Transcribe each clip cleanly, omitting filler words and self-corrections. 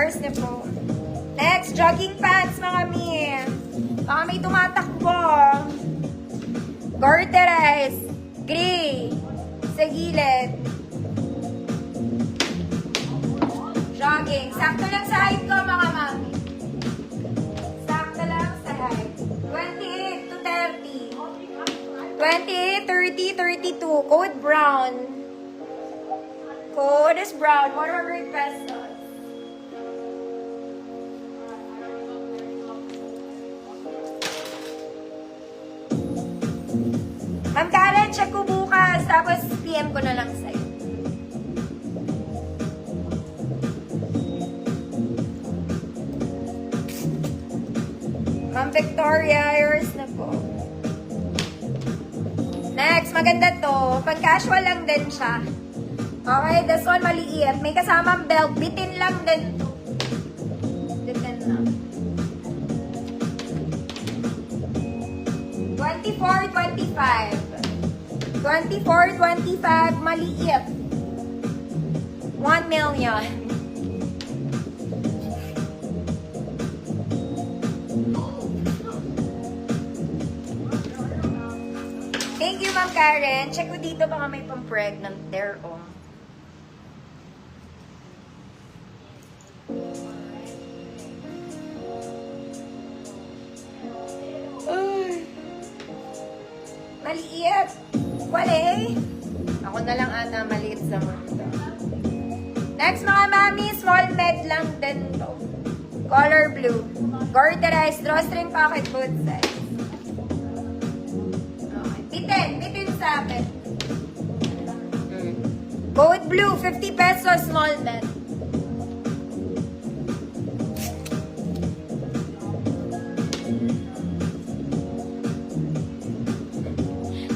yours na po. Next, jogging pants, mga mi. Baka may tumatakbo. Garterized. Gray. Sa gilid. Jogging. Sakto lang sa height ko, mga mami. Sakto lang sa height. 28 to 30. 28, 30, 32. Code brown. Code is brown. 100 pesos. Ma'am Karen, check ko bukas. Tapos PM ko na lang sa'yo. Ma'am Victoria, yours na po. Next, maganda to. Pag-casual lang din siya. Okay, this one maliit. May kasamang belt. Bitin lang din to. Bitin lang. 24, 25. 24, 25. Maliit. 1 million. Thank you, Ma'am Karen. Check ko dito baka may pang-pregnant there, oh. Ay. Maliit. Wale. Ako na lang, Ana, maliit sa mundo. Next, mga mami, small med lang din to. Color blue. Garterized, drawstring pocket boot size. Bitin sa akin. Code blue, 50 pesos, small net.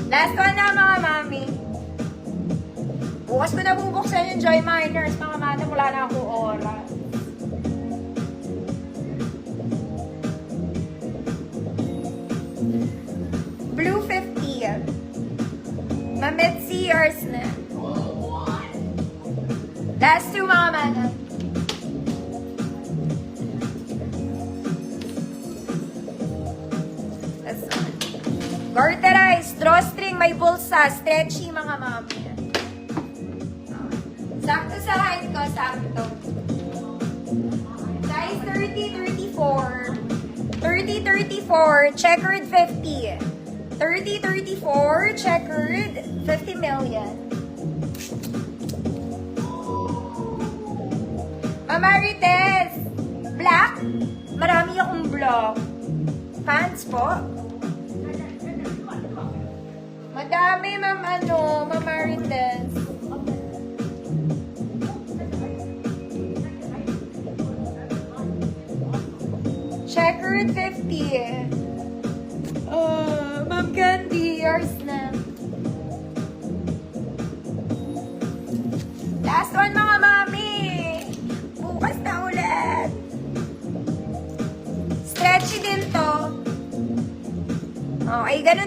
Last one na, mga mami. Bukas ko na bubuksan yung Joy Miners, mga mami, wala na akong oras. Blue 50. Mamitsi yours na. Last two, mga manang. Garterized, drawstring, may bulsa, stretchy, mga mami. Sakto sa height ko, sakto. Size 30, 34. 30, 34, checkered 50. 30, 34, checkered, 50 million. Mamarites, black, marami akong block. Pants po. Madami, Mamarites. Checkered 50. Ma'am Candy, yours na. Last one, mga mami. Bukas na ulit. Stretchy din to. Okay, ganun.